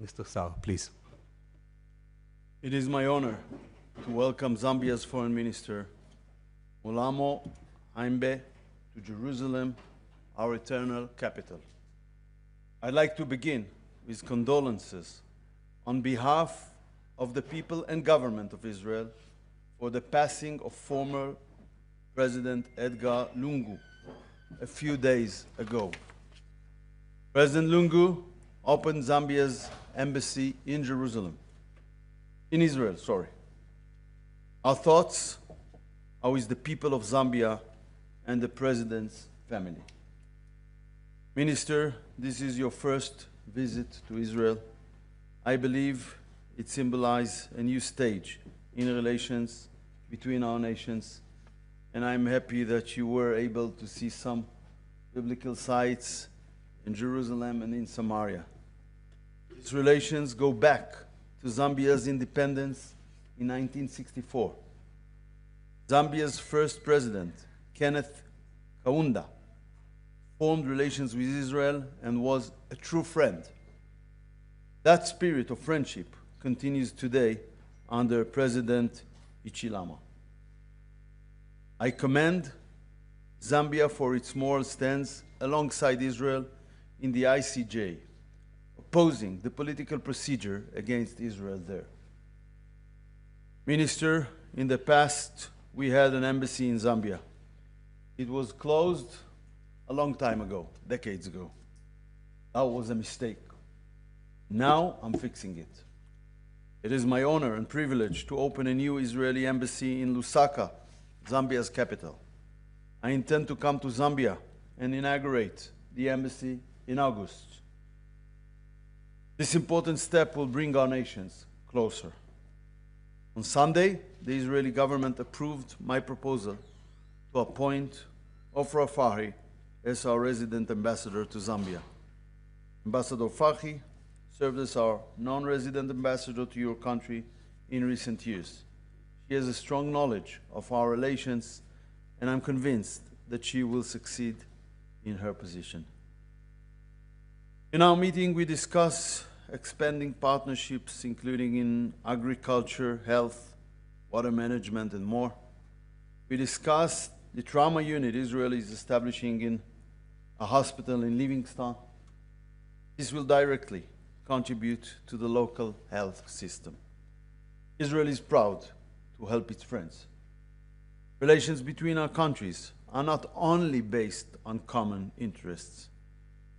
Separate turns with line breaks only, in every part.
Mr. Saar, please.
It is my honor to welcome Zambia's Foreign Minister, Mulambo Haimbe, to Jerusalem, our eternal capital. I'd like to begin with condolences on behalf of the people and government of Israel for the passing of former President Edgar Lungu a few days ago. President Lungu opened Zambia's embassy in Israel. Our thoughts are with the people of Zambia and the President's family. Minister, this is your first visit to Israel. I believe it symbolizes a new stage in relations between our nations, and I'm happy that you were able to see some biblical sites in Jerusalem and in Samaria. These relations go back to Zambia's independence in 1964. Zambia's first president, Kenneth Kaunda, formed relations with Israel and was a true friend. That spirit of friendship continues today under President Hichilema. I commend Zambia for its moral stance alongside Israel in the ICJ, opposing the political procedure against Israel there. Minister, in the past, we had an embassy in Zambia. It was closed a long time ago, decades ago. That was a mistake. Now I'm fixing it. It is my honor and privilege to open a new Israeli embassy in Lusaka, Zambia's capital. I intend to come to Zambia and inaugurate the embassy in August. This important step will bring our nations closer. On Sunday, the Israeli government approved my proposal to appoint Ofra Fahi as our resident ambassador to Zambia. Ambassador Fahi served as our non-resident ambassador to your country in recent years. She has a strong knowledge of our relations, and I'm convinced that she will succeed in her position. In our meeting, we discuss expanding partnerships, including in agriculture, health, water management, and more. We discussed the trauma unit Israel is establishing in a hospital in Livingstone. This will directly contribute to the local health system. Israel is proud to help its friends. Relations between our countries are not only based on common interests,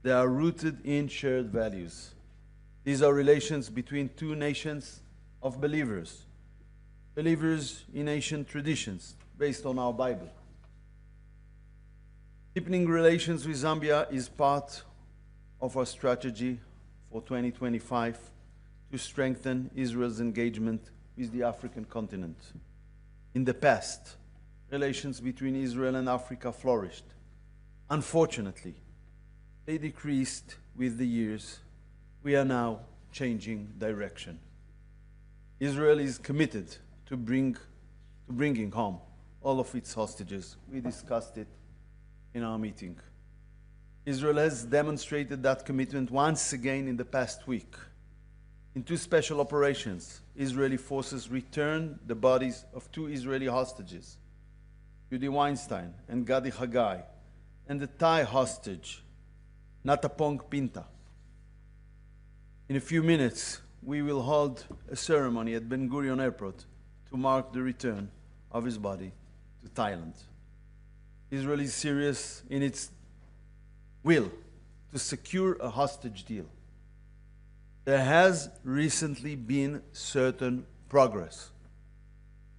they are rooted in shared values. These are relations between two nations of believers, believers in ancient traditions based on our Bible. Deepening relations with Zambia is part of our strategy for 2025 to strengthen Israel's engagement with the African continent. In the past, relations between Israel and Africa flourished. Unfortunately, they decreased with the years. We are now changing direction. Israel is committed to bringing home all of its hostages. We discussed it in our meeting. Israel has demonstrated that commitment once again in the past week. In two special operations, Israeli forces returned the bodies of two Israeli hostages, Judy Weinstein and Gadi Hagai, and the Thai hostage, Natapong Pinta. In a few minutes, we will hold a ceremony at Ben Gurion Airport to mark the return of his body to Thailand. Israel is serious in its will to secure a hostage deal. There has recently been certain progress.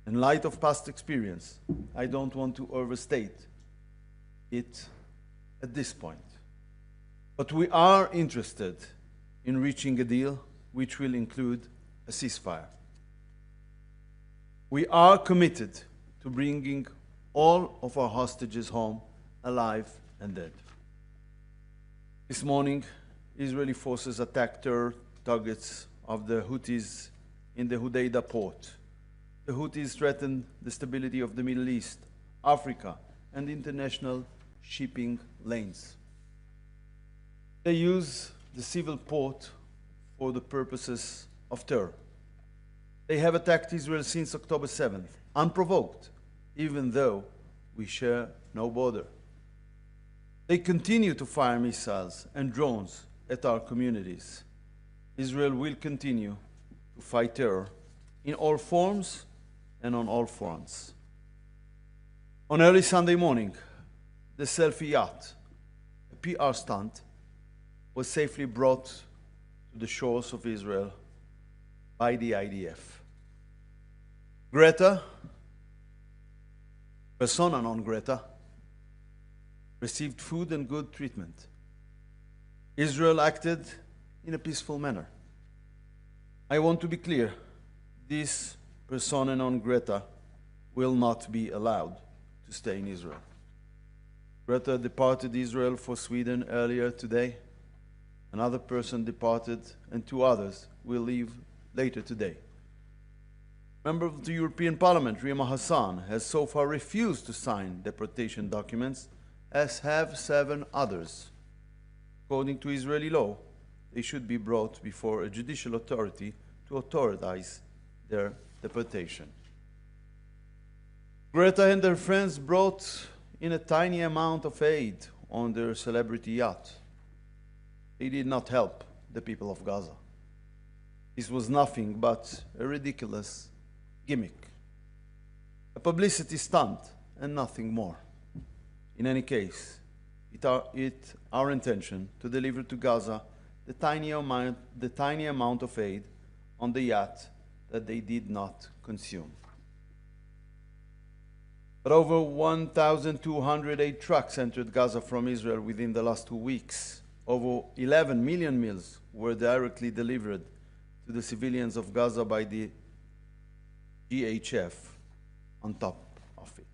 In light of past experience, I don't want to overstate it at this point. But we are interested in reaching a deal which will include a ceasefire. We are committed to bringing all of our hostages home alive and dead. This morning, Israeli forces attacked terror targets of the Houthis in the Hodeidah port. The Houthis threaten the stability of the Middle East, Africa, and international shipping lanes. They use the civil port for the purposes of terror. They have attacked Israel since October 7th, unprovoked, even though we share no border. They continue to fire missiles and drones at our communities. Israel will continue to fight terror in all forms and on all fronts. On early Sunday morning, the selfie yacht, a PR stunt, was safely brought to the shores of Israel by the IDF. Greta, persona non grata, received food and good treatment. Israel acted in a peaceful manner. I want to be clear, this persona non grata will not be allowed to stay in Israel. Greta departed Israel for Sweden earlier today. Another person departed, and 2 others will leave later today. Member of the European Parliament, Rima Hassan, has so far refused to sign deportation documents, as have 7 others. According to Israeli law, they should be brought before a judicial authority to authorize their deportation. Greta and her friends brought in a tiny amount of aid on their celebrity yacht. They did not help the people of Gaza. This was nothing but a ridiculous gimmick, a publicity stunt, and nothing more. In any case, it's our intention to deliver to Gaza the tiny amount of aid on the yacht that they did not consume. But over 1,208 trucks entered Gaza from Israel within the last 2 weeks. Over 11 million meals were directly delivered to the civilians of Gaza by the GHF on top of it.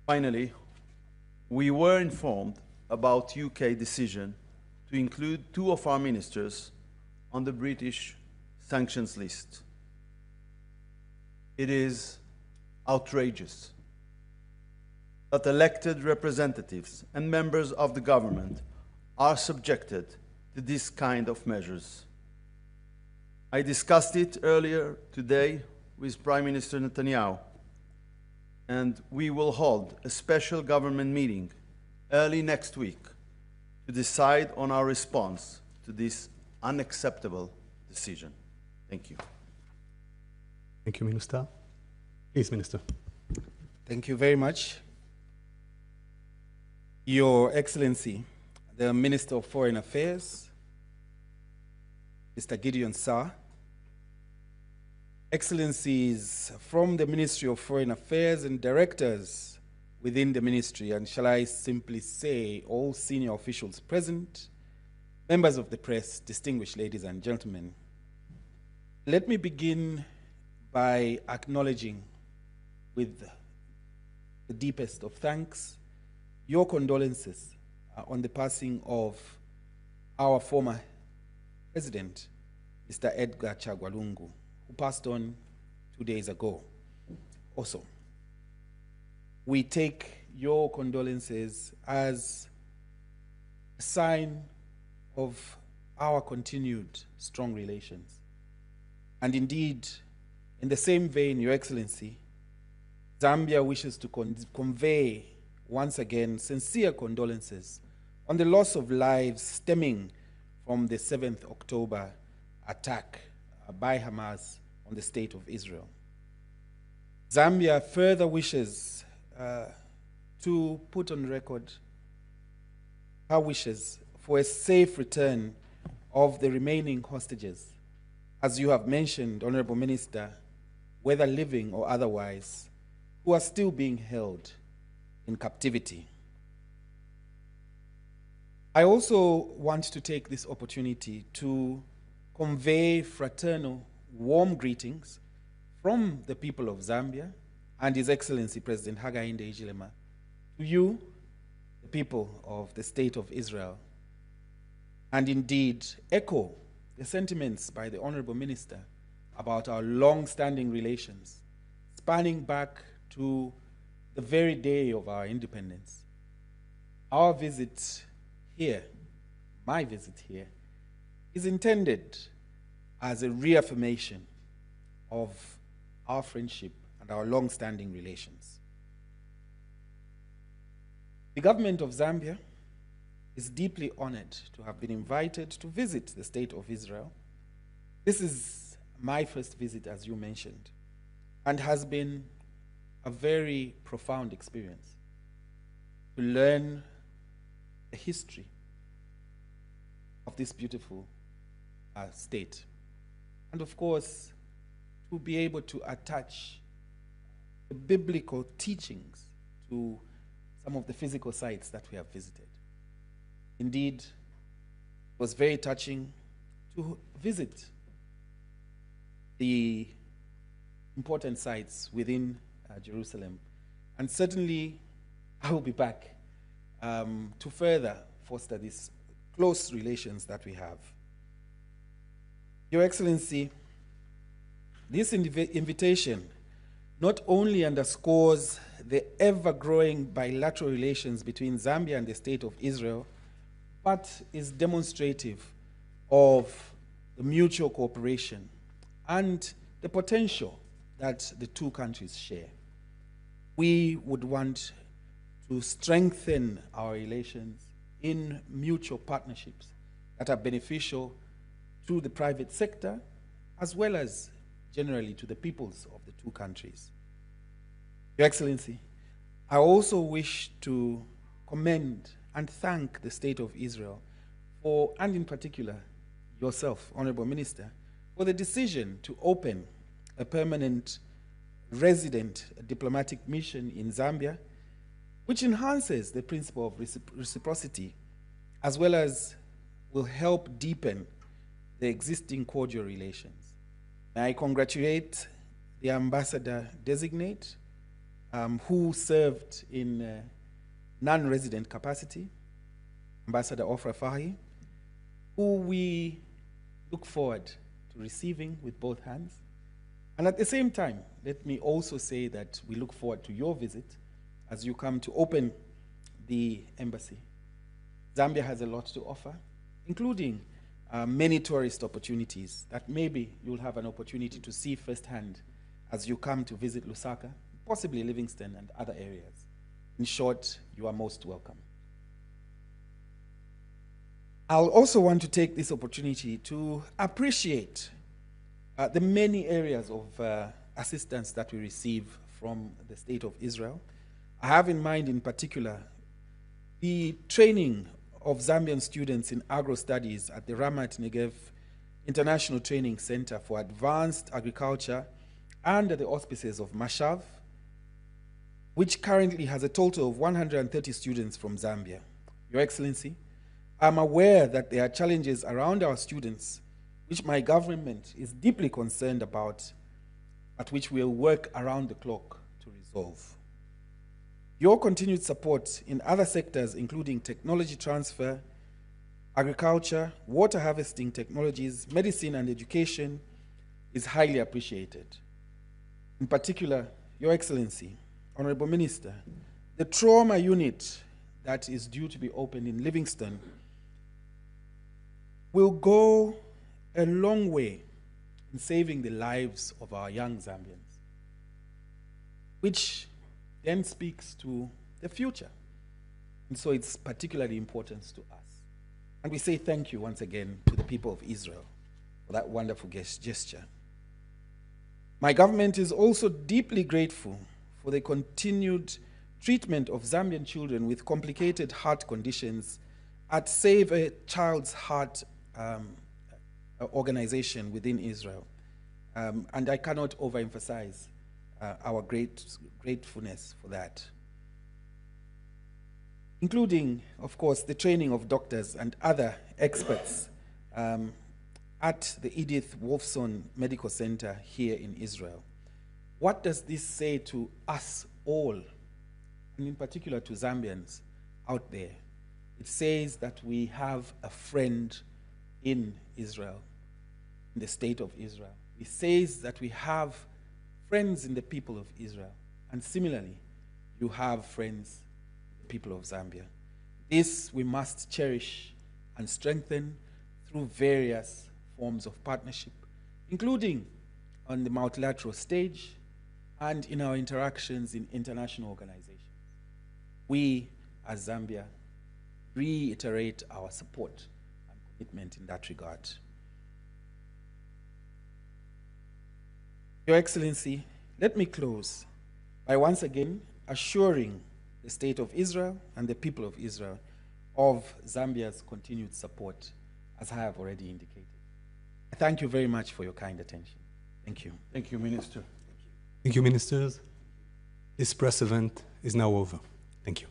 Finally, we were informed about UK decision to include 2 of our ministers on the British sanctions list. It is outrageous that elected representatives and members of the government are subjected to this kind of measures. I discussed it earlier today with Prime Minister Netanyahu, and we will hold a special government meeting early next week to decide on our response to this unacceptable decision. Thank you.
Thank you, Minister. Please, Minister.
Thank you very much. Your Excellency, the Minister of Foreign Affairs, Mr. Gideon Sa'ar, Excellencies from the Ministry of Foreign Affairs and directors within the ministry, and shall I simply say all senior officials present, members of the press, distinguished ladies and gentlemen. Let me begin by acknowledging with the deepest of thanks your condolences on the passing of our former president, Mr. Edgar Chagwa Lungu, who passed on 2 days ago. Also, we take your condolences as a sign of our continued strong relations. And indeed, in the same vein, Your Excellency, Zambia wishes to convey once again sincere condolences on the loss of lives stemming from the 7th October attack by Hamas on the state of Israel. Zambia further wishes to put on record her wishes for a safe return of the remaining hostages, as you have mentioned, Honorable Minister, whether living or otherwise, who are still being held in captivity. I also want to take this opportunity to convey fraternal, warm greetings from the people of Zambia and His Excellency President Hakainde Hichilema to you, the people of the State of Israel, and indeed echo the sentiments by the Honorable Minister about our long-standing relations, spanning back to the very day of our independence. Our visit here, my visit here, is intended as a reaffirmation of our friendship and our long-standing relations. The government of Zambia is deeply honored to have been invited to visit the State of Israel. This is my first visit, as you mentioned, and has been a very profound experience to learn the history of this beautiful state. And of course, to be able to attach the biblical teachings to some of the physical sites that we have visited. Indeed, it was very touching to visit the important sites within Jerusalem. And certainly, I will be back to further foster these close relations that we have. Your Excellency, this invitation not only underscores the ever-growing bilateral relations between Zambia and the State of Israel, but is demonstrative of the mutual cooperation and the potential that the two countries share. We would want to strengthen our relations in mutual partnerships that are beneficial to the private sector as well as generally to the peoples of the two countries. Your Excellency, I also wish to commend and thank the State of Israel for, and in particular yourself, Honorable Minister, for the decision to open a permanent resident diplomatic mission in Zambia, which enhances the principle of reciprocity, as well as will help deepen the existing cordial relations. May I congratulate the ambassador-designate who served in non-resident capacity, Ambassador Ofra Fahi, who we look forward to receiving with both hands. And at the same time, let me also say that we look forward to your visit as you come to open the embassy. Zambia has a lot to offer, including many tourist opportunities that maybe you'll have an opportunity to see firsthand as you come to visit Lusaka, possibly Livingston and other areas. In short, you are most welcome. I'll also want to take this opportunity to appreciate the many areas of assistance that we receive from the State of Israel. I have in mind, in particular, the training of Zambian students in agro-studies at the Ramat Negev International Training Center for Advanced Agriculture under the auspices of Mashav, which currently has a total of 130 students from Zambia. Your Excellency, I'm aware that there are challenges around our students which my government is deeply concerned about, but which we'll work around the clock to resolve. Your continued support in other sectors, including technology transfer, agriculture, water harvesting technologies, medicine, and education, is highly appreciated. In particular, Your Excellency, Honorable Minister, the trauma unit that is due to be opened in Livingston will go a long way in saving the lives of our young Zambians, which then speaks to the future. And so it's particularly important to us. And we say thank you once again to the people of Israel for that wonderful gesture. My government is also deeply grateful for the continued treatment of Zambian children with complicated heart conditions at Save a Child's Heart organization within Israel. And I cannot overemphasize our gratefulness for that. Including, of course, the training of doctors and other experts at the Edith Wolfson Medical Center here in Israel. What does this say to us all, and in particular to Zambians out there? It says that we have a friend in Israel, in the State of Israel. It says that we have friends in the people of Israel. And similarly, you have friends in the people of Zambia. This we must cherish and strengthen through various forms of partnership, including on the multilateral stage and in our interactions in international organizations. We, as Zambia, reiterate our support and commitment in that regard. Your Excellency, let me close by once again assuring the State of Israel and the people of Israel of Zambia's continued support, as I have already indicated. I thank you very much for your kind attention. Thank you.
Thank you, Minister.
Thank you, ministers. This press event is now over. Thank you.